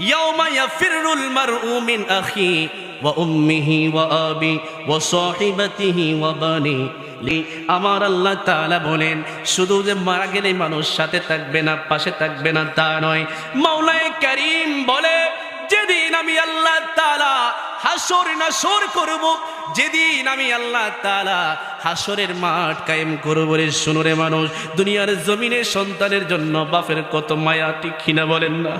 ইয়াউমা ইয়াফিরুল মারউ মিন আখি ওয়া উম্মিহি ওয়া আবি ওয়া সাহিবাতিহি ওয়া বানি। আমার আল্লাহ তাআলা বলেন, শুধু যে মারা গেলে মানুষ সাথে থাকবে না, পাশে থাকবে না তা নয়। মাওলায়ে কারীম বলে, যেদিন আমি আল্লাহ তাআলা হাসর নাসর করব, যেদিন আমি আল্লাহ তাআলা হাসরের মাঠ কায়েম করব রে, শুনো রে মানুষ, দুনিয়ার জমিনে সন্তানের জন্য বাপের কত মায়া, ঠিক কিনা বলেন না?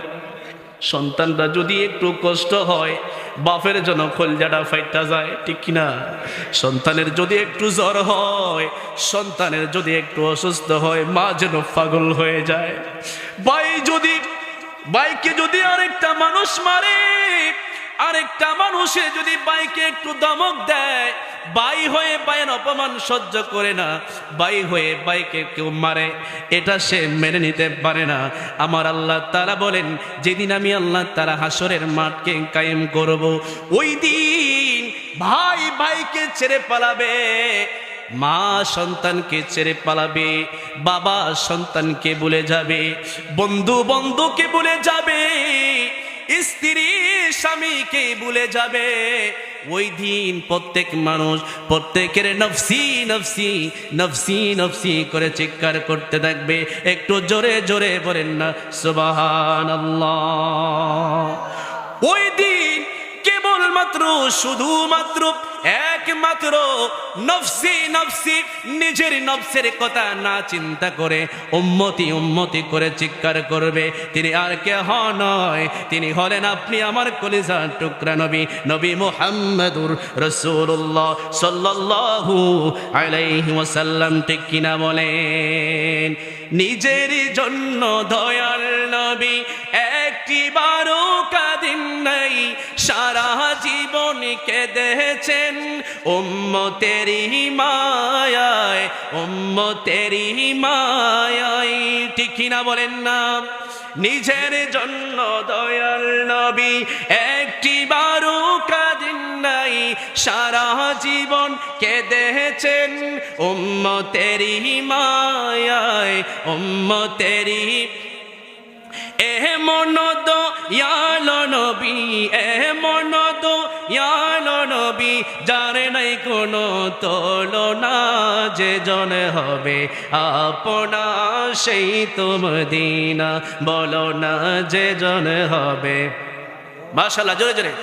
সন্তানরা যদি একটু কষ্ট হয়, বাপের জন্য কলজাটা ফাইটা যায়, ঠিক কিনা? সন্তানের যদি একটু জ্বর হয়, সন্তানের যদি একটু অসুস্থ হয়, মা যেন পাগল হয়ে যায়। বাইকে যদি আরেকটা মানুষ মারে, আরেকটা মানুষে যদি বাইকে একটু ধমক দেয়, বাই হয়ে বাইয়ের অপমান সহ্য করে না, বাই হয়ে বাইকে কেউ মারে, এটা সে মেনে নিতে পারে না। আমার আল্লাহ তাআলা বলেন, যেদিন আমি আল্লাহ তাআলা হাসরের মাঠকে কায়েম করব, ওই দিন ভাই ভাইকে ছেড়ে পালাবে, মা সন্তানকে ছেড়ে পালাবে, বাবা সন্তানকে ভুলে যাবে, বন্ধু বন্ধুকে ভুলে যাবে, স্ত্রী স্বামীকে ভুলে যাবে। ওই দিন প্রত্যেক মানুষ প্রত্যেকের নফসি নফসি নফসি নফসি করে চিৎকার করতে থাকবে। একটু জোরে জোরে বলেন না সুবহানাল্লাহ। ওই দিন কেবলমাত্র শুধুমাত্র একমাত্র নফসি নফসি, নিজের নফসের কথা না চিন্তা করে উম্মতি উম্মতি করে চিৎকার করবে। তিনি আর কেহ নয়, তিনি হলেন আপনি আমার কলিজার টুকরা নবী, নবী মুহাম্মদুর রাসূলুল্লাহ সাল্লাল্লাহু আলাইহি ওয়াসাল্লাম, ঠিক কিনা বলেন? নিজের জন্য দয়াল নবী একটিবারও কাঁদেন নাই, সারা জীবন কেঁদেছেন উম্মতেরই মায়ায়, উম্মতেরই মায়ায়, ঠিক কিনা বলেন না? নিজের জন্য দয়াল নবী একটিবারও কাঁদেন নাই, সারা জীবন কেঁদেছেন উম্মতেরই মায়ায়, উম্মতেরই। এমন দয়াল নবী, এমন দয়াল নবী, যার নাই কোনো তুলনা, যে জন হবে আপনা সেই তো মদিনা, বলো না যে জন হবে। মাশাআল্লাহ, জোরে জোরে।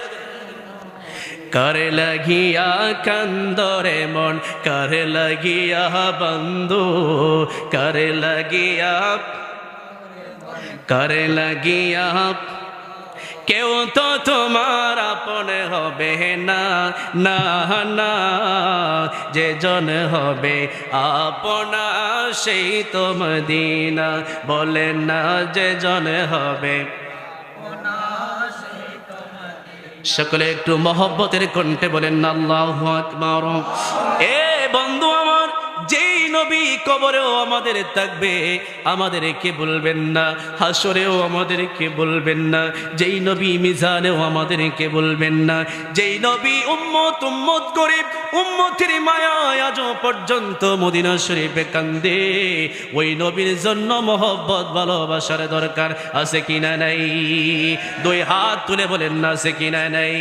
কার লাগিয়া কান্দরে মন, কার লাগিয়া বন্ধু, কার লাগিয়া, কার লাগিয়া, কেউ তো তোমার আপন হবে না, না না, যে জন হবে আপনা সেই তো মদিনা, বলেন না যে জন হবে। সকলে একটু মহব্বতের কণ্ঠে বলেন না আল্লাহু আকবার। এ বন্ধু আমার, যেই নবী কবরেও আমাদের থাকবে, আমাদেরকে বলবেন না, হাসরেও আমাদেরকে বলবেন না, যেই নবী মিজানেও আমাদেরকে বলবেন না, যেই নবী উম্মত উম্মত করে উম্মতের মায়ায় আজও পর্যন্ত মদিনা শরীফে কান্দে, ওই নবীর জন্য মহব্বত ভালোবাসার দরকার আছে কিনা নাই? দুই হাত তুলে বলেন না আছে কিনা নাই?